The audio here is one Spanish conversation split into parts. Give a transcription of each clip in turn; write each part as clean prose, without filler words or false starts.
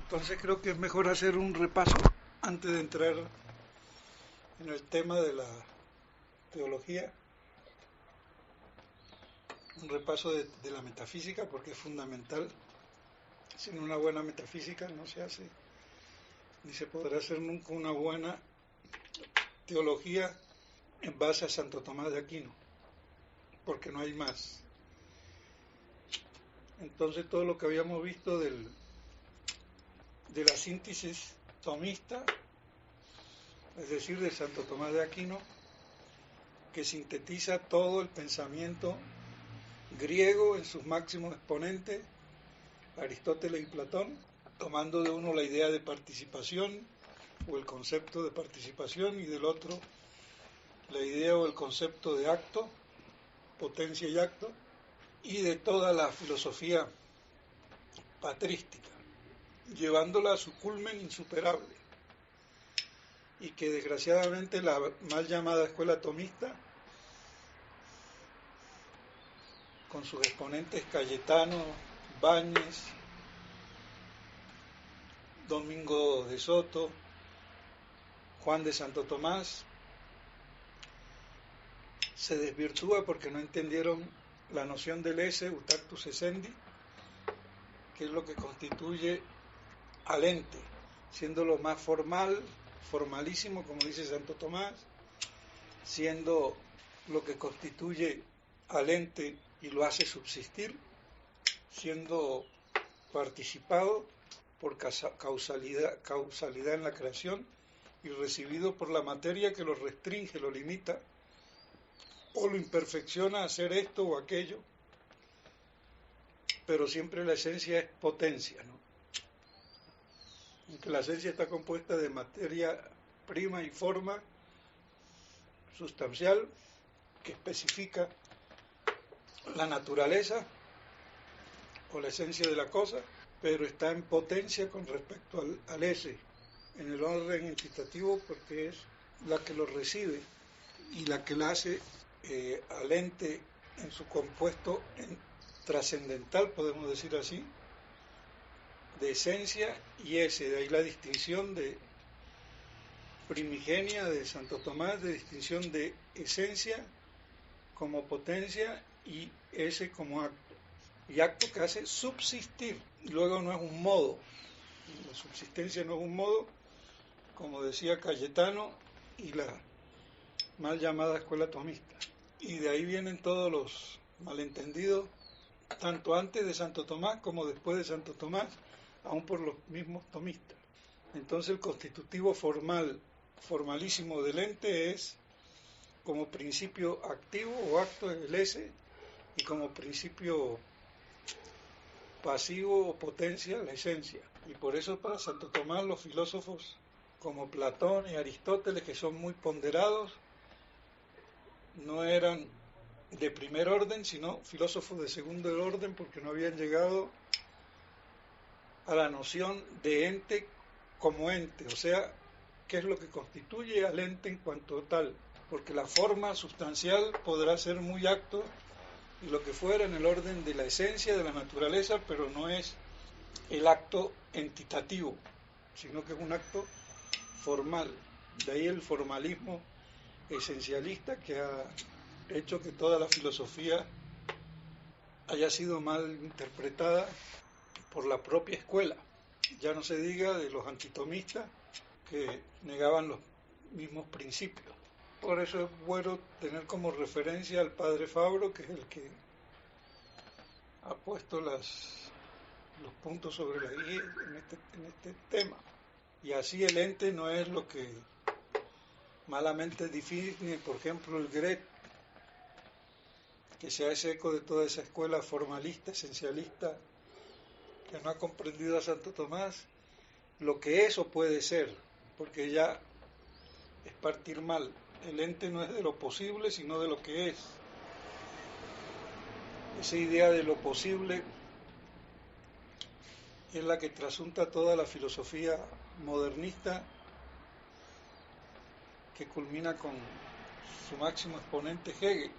Entonces creo que es mejor hacer un repaso antes de entrar en el tema de la teología, un repaso de la metafísica, porque es fundamental. Sin una buena metafísica no se hace, ni se podrá hacer nunca una buena teología en base a Santo Tomás de Aquino, porque no hay más. Entonces todo lo que habíamos visto de la síntesis tomista, es decir, de Santo Tomás de Aquino, que sintetiza todo el pensamiento griego en sus máximos exponentes, Aristóteles y Platón, tomando de uno la idea de participación o el concepto de participación y del otro la idea o el concepto de acto, potencia y acto, y de toda la filosofía patrística, llevándola a su culmen insuperable, y que desgraciadamente la mal llamada escuela tomista, con sus exponentes Cayetano, Báñez, Domingo de Soto, Juan de Santo Tomás, se desvirtúa porque no entendieron la noción del esse, utactus essendi, que es lo que constituye al ente, siendo lo más formal, formalísimo, como dice Santo Tomás, siendo lo que constituye al ente y lo hace subsistir, siendo participado por causalidad en la creación y recibido por la materia que lo restringe, lo limita o lo imperfecciona a hacer esto o aquello, pero siempre la esencia es potencia, ¿no? Aunque la esencia está compuesta de materia prima y forma sustancial que especifica la naturaleza o la esencia de la cosa, pero está en potencia con respecto al ese, en el orden entitativo, porque es la que lo recibe y la que la hace al ente en su compuesto trascendental, podemos decir así, de esencia y ese. De ahí la distinción de primigenia de Santo Tomás, de distinción de esencia como potencia y ese como acto. Y acto que hace subsistir. Luego no es un modo. La subsistencia no es un modo, como decía Cayetano y la mal llamada escuela tomista. Y de ahí vienen todos los malentendidos, tanto antes de Santo Tomás como después de Santo Tomás, aún por los mismos tomistas. Entonces el constitutivo formalísimo del ente es como principio activo o acto el ese, y como principio pasivo o potencia la esencia. Y por eso para Santo Tomás los filósofos como Platón y Aristóteles, que son muy ponderados, no eran de primer orden, sino filósofos de segundo orden, porque no habían llegado a la noción de ente como ente, o sea, qué es lo que constituye al ente en cuanto tal, porque la forma sustancial podrá ser muy acto y lo que fuera en el orden de la esencia de la naturaleza, pero no es el acto entitativo, sino que es un acto formal. De ahí el formalismo esencialista que ha hecho que toda la filosofía haya sido mal interpretada por la propia escuela. Ya no se diga de los antitomistas que negaban los mismos principios. Por eso es bueno tener como referencia al padre Fabro, que es el que ha puesto los puntos sobre la I en este tema. Y así el ente no es lo que malamente define, por ejemplo, el Gret, que se hace eco de toda esa escuela formalista, esencialista, que no ha comprendido a Santo Tomás, lo que eso puede ser, porque ya es partir mal. El ente no es de lo posible, sino de lo que es. Esa idea de lo posible es la que trasunta toda la filosofía modernista, que culmina con su máximo exponente Hegel,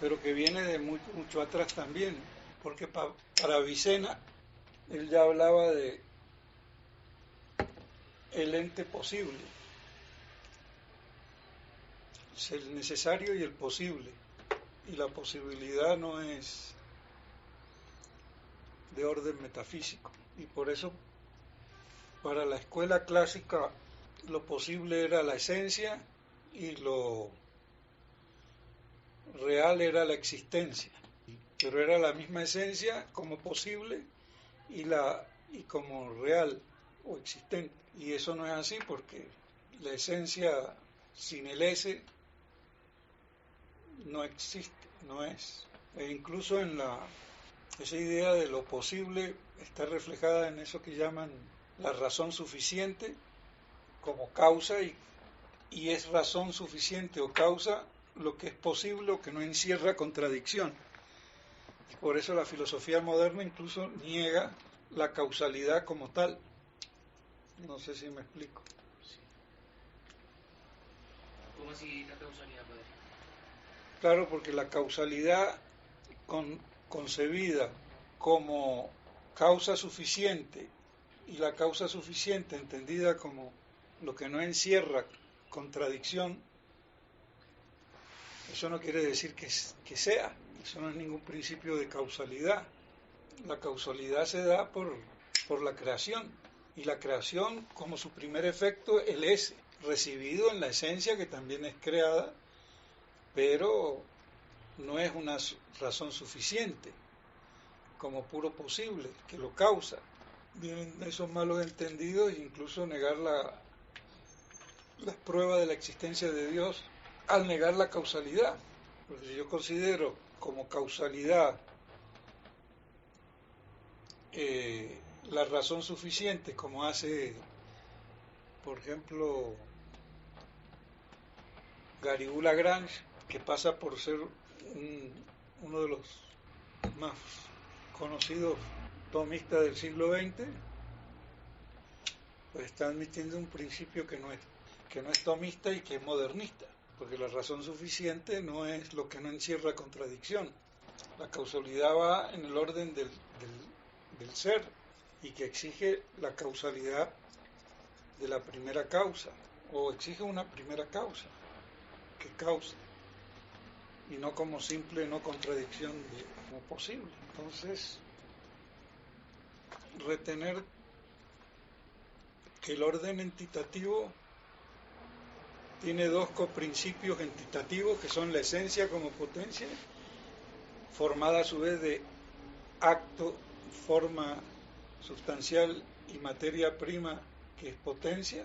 pero que viene de mucho atrás también, porque para Avicena él ya hablaba de el ente posible, es el necesario y el posible, y la posibilidad no es de orden metafísico, y por eso para la escuela clásica lo posible era la esencia y lo real era la existencia, pero era la misma esencia como posible y como real o existente, y eso no es así porque la esencia sin el S no existe, no es. E incluso esa idea de lo posible está reflejada en eso que llaman la razón suficiente como causa y es razón suficiente o causa lo que es posible o que no encierra contradicción. Y por eso la filosofía moderna incluso niega la causalidad como tal. No sé si me explico. Sí. ¿Cómo así la causalidad, padre? Claro, porque la causalidad concebida como causa suficiente y la causa suficiente entendida como lo que no encierra contradicción, eso no quiere decir que sea, eso no es ningún principio de causalidad. La causalidad se da por la creación, y la creación como su primer efecto el es recibido en la esencia que también es creada, pero no es una razón suficiente como puro posible que lo causa. Vienen esos malos entendidos e incluso negar las pruebas de la existencia de Dios al negar la causalidad. Porque si yo considero como causalidad la razón suficiente, como hace, por ejemplo, Garrigou Lagrange, que pasa por ser uno de los más conocidos tomistas del siglo XX, pues está admitiendo un principio que no es tomista y que es modernista, porque la razón suficiente no es lo que no encierra contradicción. La causalidad va en el orden del ser y que exige la causalidad de la primera causa, o exige una primera causa que causa, y no como simple no contradicción como posible. Entonces, retener que el orden entitativo tiene dos coprincipios entitativos que son la esencia como potencia, formada a su vez de acto, forma sustancial y materia prima que es potencia,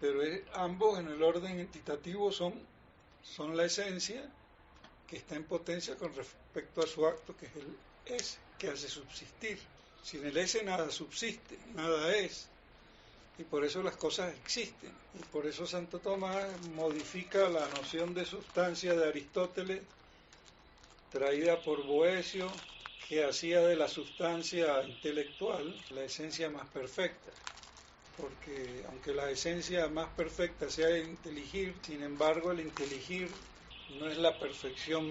pero ambos en el orden entitativo son la esencia que está en potencia con respecto a su acto, que es el S, que hace subsistir. Sin el S nada subsiste, nada es, y por eso las cosas existen. Y por eso Santo Tomás modifica la noción de sustancia de Aristóteles, traída por Boecio, que hacía de la sustancia intelectual la esencia más perfecta. Porque aunque la esencia más perfecta sea el inteligir, sin embargo el inteligir no es la perfección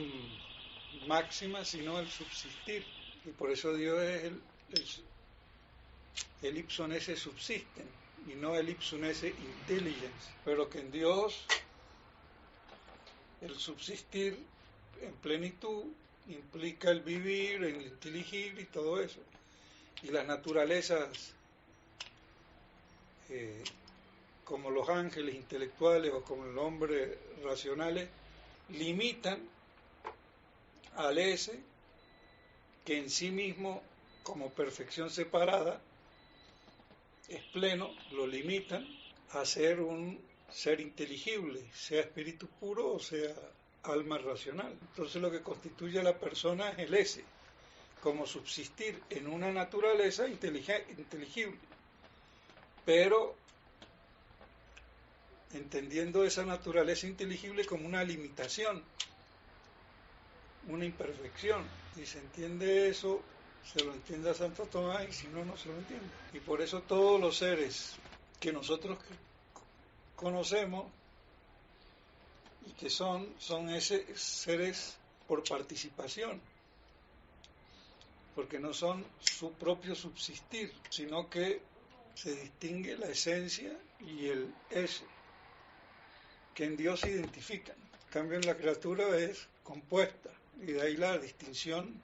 máxima, sino el subsistir. Y por eso Dios es el ipsum esse subsisten, y no el ipsum esse intelligence. Pero que en Dios el subsistir en plenitud implica el vivir, el inteligir y todo eso. Y las naturalezas, como los ángeles intelectuales o como el hombre racionales, limitan al ese, que en sí mismo, como perfección separada, es pleno, lo limitan a ser un ser inteligible, sea espíritu puro o sea alma racional. Entonces lo que constituye a la persona es el ese, como subsistir en una naturaleza inteligible, pero entendiendo esa naturaleza inteligible como una limitación, una imperfección. Y se entiende eso, se lo entiende a Santo Tomás, y si no, no se lo entiende. Y por eso todos los seres que nosotros conocemos y que son esos seres por participación. porque no son su propio subsistir, sino que se distingue la esencia y el ese, que en Dios se identifican. En cambio, en la criatura es compuesta, y de ahí la distinción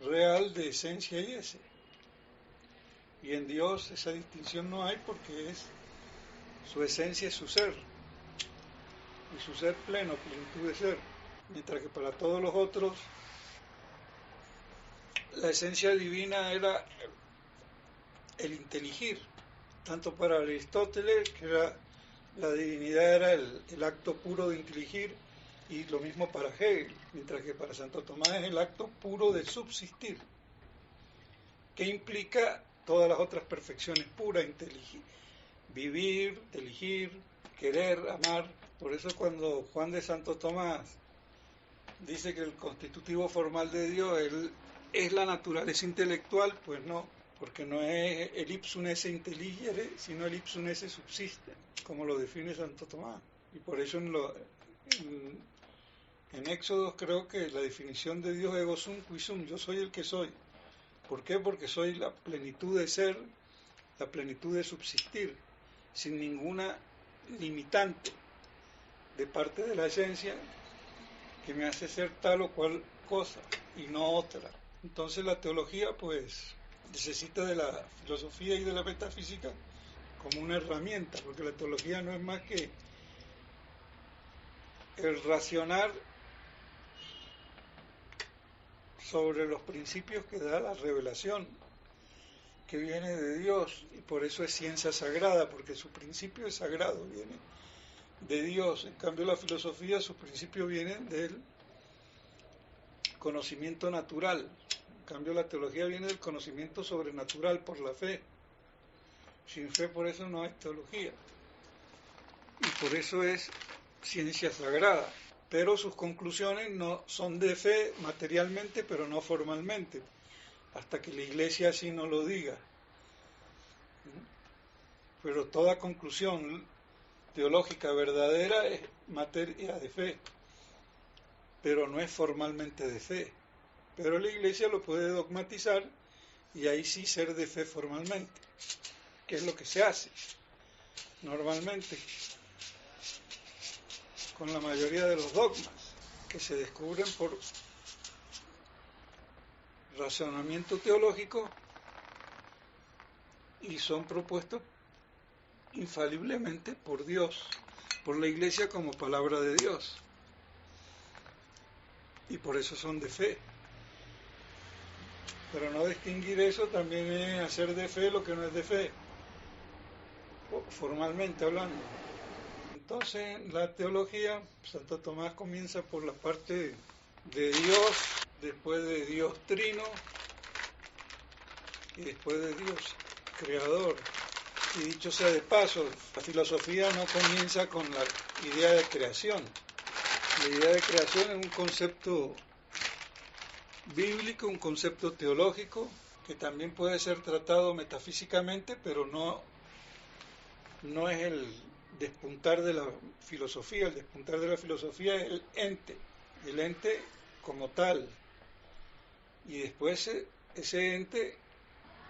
real de esencia y ese. Y en Dios esa distinción no hay porque es su esencia, es su ser, y su ser pleno, plenitud de ser. Mientras que para todos los otros la esencia divina era el inteligir, tanto para Aristóteles, que era la divinidad era el acto puro de inteligir, y lo mismo para Hegel, mientras que para Santo Tomás es el acto puro de subsistir, que implica todas las otras perfecciones puras, vivir, inteligir, querer, amar. Por eso cuando Juan de Santo Tomás dice que el constitutivo formal de Dios es la naturaleza intelectual, pues no, porque no es el ipsum esse intelligere, sino el ipsum esse subsiste, como lo define Santo Tomás. Y por eso en Éxodo creo que la definición de Dios es ego sum qui sum, yo soy el que soy. ¿Por qué? Porque soy la plenitud de ser, la plenitud de subsistir, sin ninguna limitante de parte de la esencia que me hace ser tal o cual cosa y no otra. Entonces la teología pues necesita de la filosofía y de la metafísica como una herramienta, porque la teología no es más que el racionar sobre los principios que da la revelación que viene de Dios, y por eso es ciencia sagrada, porque su principio es sagrado, viene de Dios. En cambio la filosofía, sus principios vienen del conocimiento natural. En cambio la teología viene del conocimiento sobrenatural por la fe. Sin fe, por eso no hay teología, y por eso es ciencia sagrada. Pero sus conclusiones no son de fe materialmente, pero no formalmente, hasta que la Iglesia así no lo diga. Pero toda conclusión teológica verdadera es materia de fe, pero no es formalmente de fe. Pero la Iglesia lo puede dogmatizar y ahí sí ser de fe formalmente, que es lo que se hace normalmente con la mayoría de los dogmas que se descubren por razonamiento teológico y son propuestos infaliblemente por Dios, por la Iglesia como palabra de Dios, y por eso son de fe. Pero no distinguir eso también es hacer de fe lo que no es de fe, formalmente hablando. Entonces, la teología, Santo Tomás comienza por la parte de Dios, después de Dios trino, y después de Dios creador. Y dicho sea de paso, la filosofía no comienza con la idea de creación. La idea de creación es un concepto bíblico, un concepto teológico, que también puede ser tratado metafísicamente, pero no es el despuntar de la filosofía. El despuntar de la filosofía es el ente como tal, y después ese ente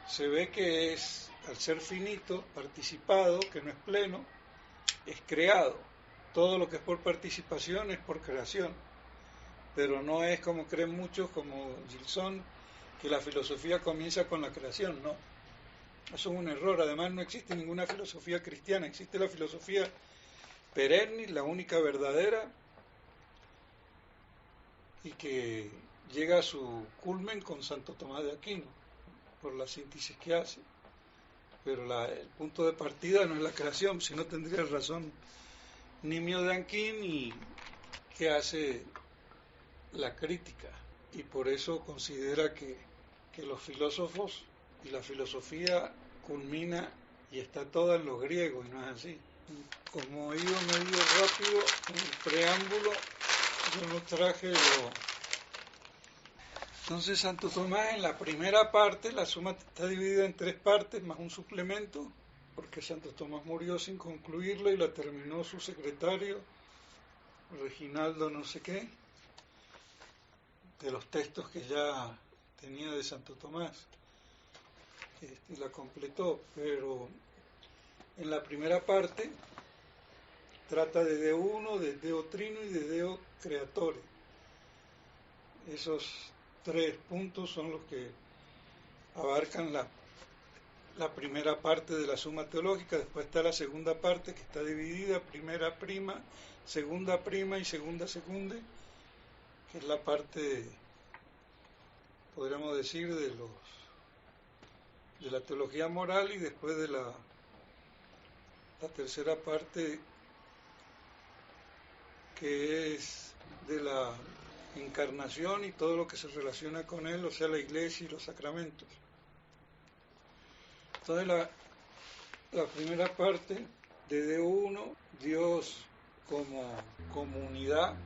se ve que es, al ser finito, participado, que no es pleno, es creado. Todo lo que es por participación es por creación, pero no es como creen muchos, como Gilson, que la filosofía comienza con la creación. No, eso es un error. Además no existe ninguna filosofía cristiana, existe la filosofía perennis, la única verdadera, y que llega a su culmen con Santo Tomás de Aquino, por la síntesis que hace. Pero el punto de partida no es la creación, si no tendría razón Nimio de Anquín, y que hace la crítica, y por eso considera que los filósofos y la filosofía culmina y está toda en los griegos, y no es así. Como he ido medio rápido en el preámbulo, yo no traje Entonces Santo Tomás, en la primera parte, la suma está dividida en 3 partes más un suplemento, porque Santo Tomás murió sin concluirla y la terminó su secretario, Reginaldo no sé qué, de los textos que ya tenía de Santo Tomás, y la completó, pero en la primera parte trata de Deo uno, de Deo trino y de Deo creatore. Esos tres puntos son los que abarcan la primera parte de la Suma Teológica. Después está la segunda parte, que está dividida, primera prima, segunda prima y segunda secunde, que es la parte, podríamos decir, de la teología moral, y después de la tercera parte, que es de la encarnación y todo lo que se relaciona con él, o sea, la iglesia y los sacramentos. Entonces la primera parte de Deo uno, Dios como unidad,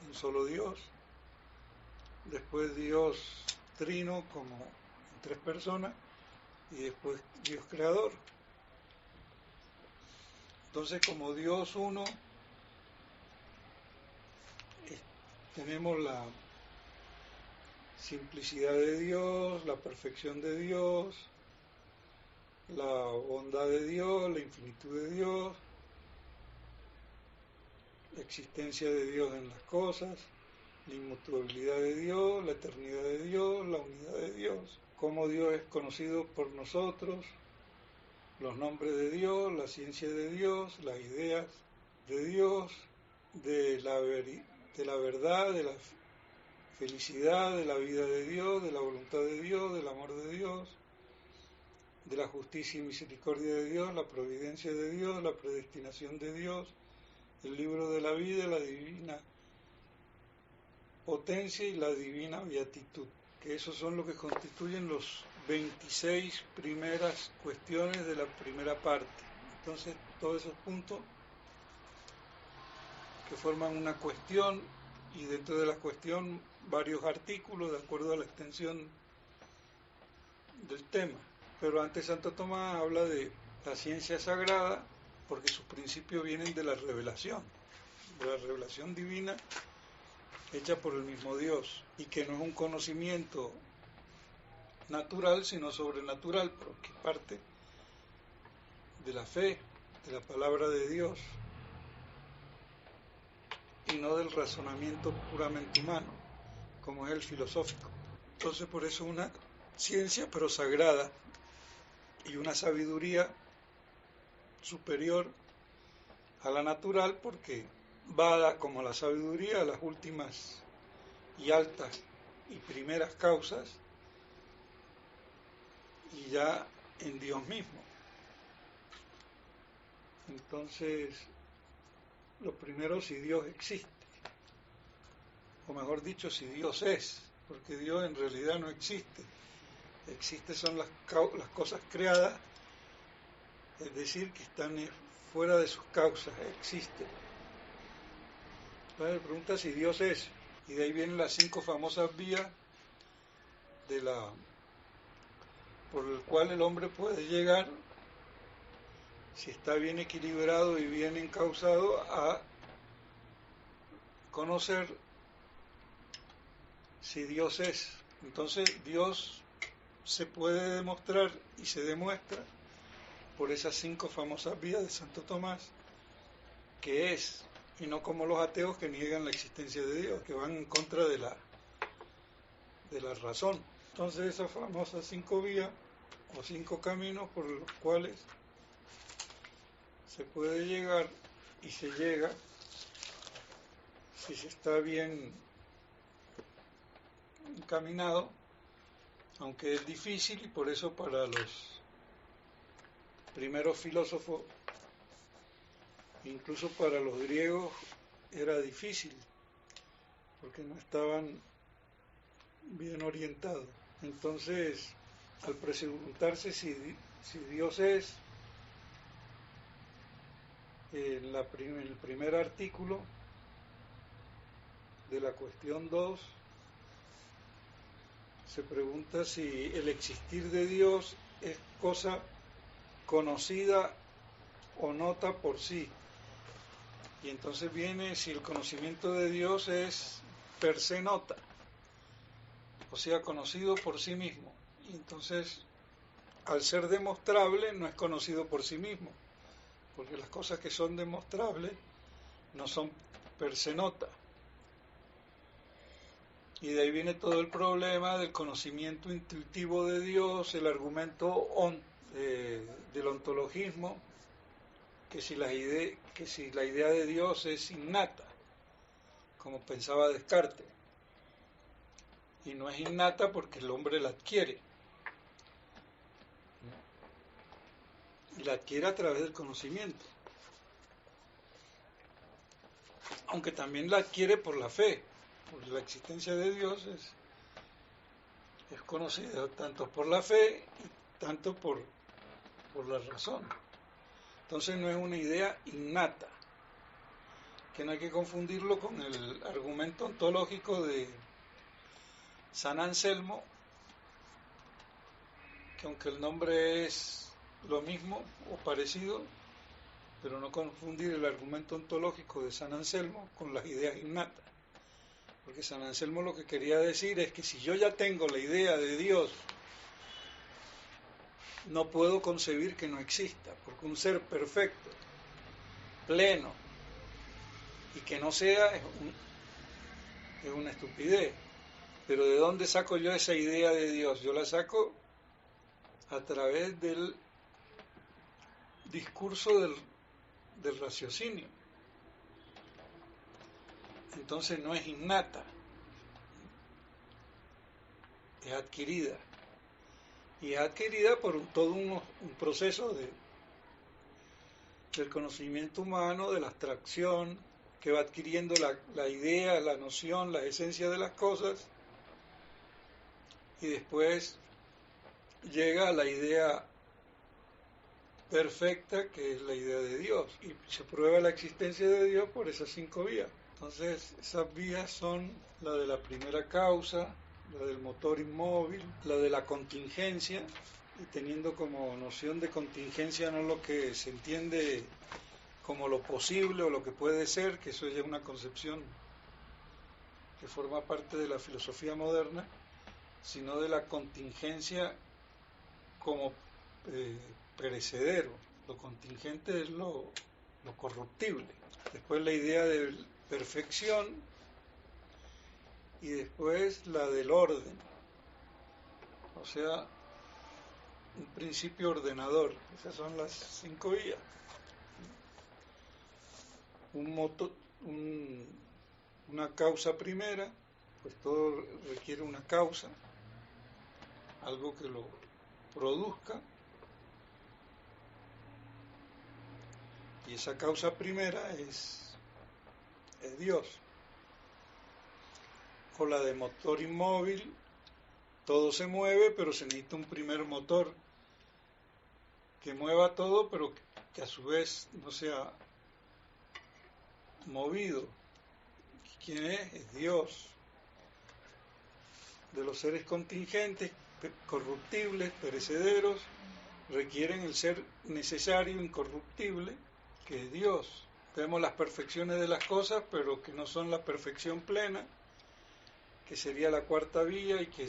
un solo Dios. Después Dios trino como en tres personas, y después Dios creador. Entonces, como Dios uno, tenemos la simplicidad de Dios, la perfección de Dios, la bondad de Dios, la infinitud de Dios, la existencia de Dios en las cosas, la inmutabilidad de Dios, la eternidad de Dios, la unidad de Dios, cómo Dios es conocido por nosotros, los nombres de Dios, la ciencia de Dios, las ideas de Dios, de la verdad, de la felicidad, de la vida de Dios, de la voluntad de Dios, del amor de Dios, de la justicia y misericordia de Dios, la providencia de Dios, la predestinación de Dios, el libro de la vida, la divina potencia y la divina beatitud, que esos son lo que constituyen los 26 primeras cuestiones de la primera parte. Entonces, todos esos puntos que forman una cuestión, y dentro de la cuestión varios artículos de acuerdo a la extensión del tema. Pero antes Santo Tomás habla de la ciencia sagrada, porque sus principios vienen de la revelación divina hecha por el mismo Dios, y que no es un conocimiento natural, sino sobrenatural, porque parte de la fe, de la palabra de Dios, y no del razonamiento puramente humano, como es el filosófico. Entonces, por eso una ciencia, pero sagrada, y una sabiduría superior a la natural, porque va como la sabiduría a las últimas y altas y primeras causas, y ya en Dios mismo. Entonces, lo primero, si Dios existe, o mejor dicho, si Dios es, porque Dios en realidad no existe. Existe son las cosas creadas, es decir, que están fuera de sus causas, existen. Entonces, pregunta si Dios es, y de ahí vienen las 5 famosas vías por el cual el hombre puede llegar, si está bien equilibrado y bien encauzado, a conocer si Dios es. Entonces, Dios se puede demostrar y se demuestra por esas 5 famosas vías de Santo Tomás, que es, y no como los ateos que niegan la existencia de Dios, que van en contra de la razón. Entonces, esas famosas 5 vías o 5 caminos por los cuales se puede llegar, y se llega si se está bien encaminado, aunque es difícil, y por eso para los primeros filósofos, incluso para los griegos, era difícil, porque no estaban bien orientados. Entonces, al preguntarse si Dios es, en el primer artículo de la cuestión 2, se pregunta si el existir de Dios es cosa conocida o nota por sí. Y entonces viene si el conocimiento de Dios es per se nota. o sea, conocido por sí mismo. Y entonces, al ser demostrable, no es conocido por sí mismo, porque las cosas que son demostrables no son per se nota. Y de ahí viene todo el problema del conocimiento intuitivo de Dios, el argumento del ontologismo, que si la idea de Dios es innata, como pensaba Descartes, y no es innata porque el hombre la adquiere, y la adquiere a través del conocimiento, aunque también la adquiere por la fe, porque la existencia de Dios es conocida tanto por la fe y tanto por la razón. Entonces no es una idea innata, que no hay que confundirlo con el argumento ontológico de San Anselmo, que aunque el nombre es lo mismo o parecido, pero no confundir el argumento ontológico de San Anselmo con las ideas innatas. Porque San Anselmo lo que quería decir es que si yo ya tengo la idea de Dios, no puedo concebir que no exista, porque un ser perfecto, pleno, y que no sea es una estupidez. Pero ¿de dónde saco yo esa idea de Dios? Yo la saco a través del discurso del raciocinio. Entonces no es innata, es adquirida. Y es adquirida por todo un proceso del conocimiento humano, de la abstracción, que va adquiriendo la idea, la noción, la esencia de las cosas, y después llega a la idea perfecta, que es la idea de Dios, y se prueba la existencia de Dios por esas 5 vías. Entonces, esas vías son la de la primera causa, la del motor inmóvil, la de la contingencia, y teniendo como noción de contingencia no lo que se entiende como lo posible o lo que puede ser, que eso ya es una concepción que forma parte de la filosofía moderna, sino de la contingencia como perecedero. Lo contingente es lo corruptible. Después la idea de perfección y después la del orden. O sea, un principio ordenador. Esas son las 5 vías. Una causa primera, pues todo requiere una causa, algo que lo produzca, y esa causa primera es Dios. Con la de motor inmóvil, todo se mueve, pero se necesita un primer motor que mueva todo, pero que a su vez no sea movido. ¿Quién es? Es Dios. De los seres contingentes, corruptibles, perecederos, requieren el ser necesario, incorruptible, que es Dios. Vemos las perfecciones de las cosas, pero que no son la perfección plena, que sería la 4ª vía, y que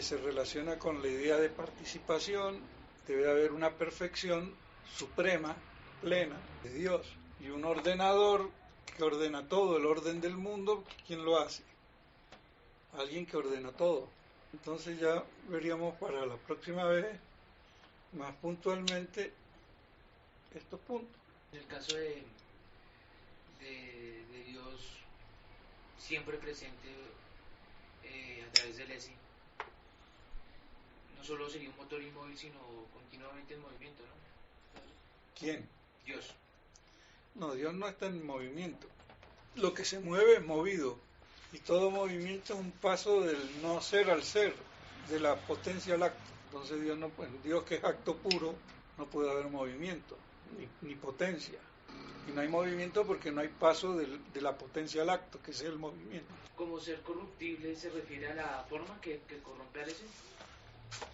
se relaciona con la idea de participación. Debe haber una perfección suprema, plena, de Dios. Y un ordenador que ordena todo, el orden del mundo, ¿quién lo hace? Alguien que ordena todo. Entonces ya veríamos para la próxima vez, más puntualmente, estos puntos. En el caso de Dios siempre presente a través del ESI, no solo sería un motor inmóvil, sino continuamente en movimiento, ¿no? ¿Quién? Dios. No, Dios no está en movimiento. Lo que se mueve es movido, y todo movimiento es un paso del no ser al ser, de la potencia al acto. Entonces Dios que es acto puro, no puede haber movimiento, ni potencia. Y no hay movimiento porque no hay paso de la potencia al acto, que es el movimiento. Como ser corruptible se refiere a la forma que corrompe al ese.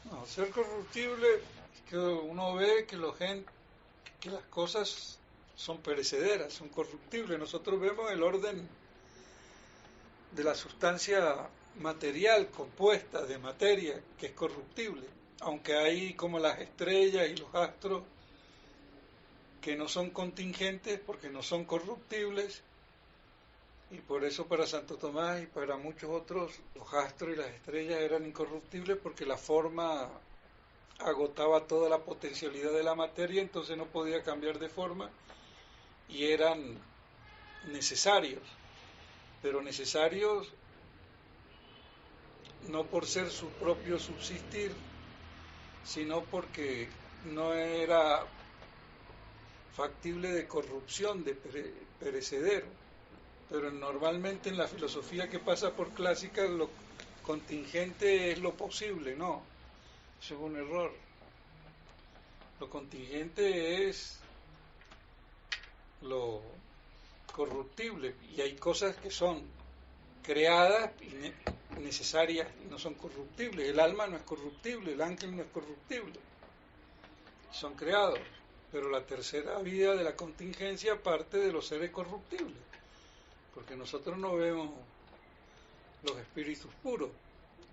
No, ser corruptible es que uno ve que las cosas son perecederas, son corruptibles. Nosotros vemos el orden de la sustancia material compuesta de materia que es corruptible, aunque hay como las estrellas y los astros que no son contingentes porque no son corruptibles, y por eso para Santo Tomás y para muchos otros los astros y las estrellas eran incorruptibles porque la forma agotaba toda la potencialidad de la materia, entonces no podía cambiar de forma y eran necesarios, pero necesarios no por ser su propio subsistir, sino porque no era factible de corrupción, de perecedero. Pero normalmente en la filosofía que pasa por clásica lo contingente es lo posible, no, eso es un error. Lo contingente es lo corruptible, y hay cosas que son creadas y necesarias y no son corruptibles. El alma no es corruptible, el ángel no es corruptible, son creados, pero la tercera vida de la contingencia parte de los seres corruptibles, porque nosotros no vemos los espíritus puros,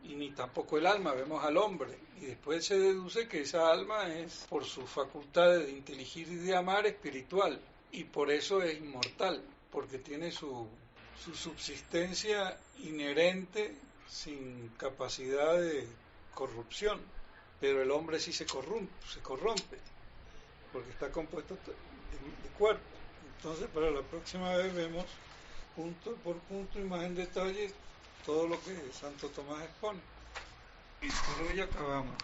y ni tampoco el alma, vemos al hombre, y después se deduce que esa alma es, por sus facultades de inteligir y de amar, espiritual, y por eso es inmortal, porque tiene su subsistencia inherente, sin capacidad de corrupción, pero el hombre sí se corrompe, porque está compuesto de cuerpo. Entonces para la próxima vez vemos punto por punto y más en detalle todo lo que Santo Tomás expone. Y por hoy acabamos.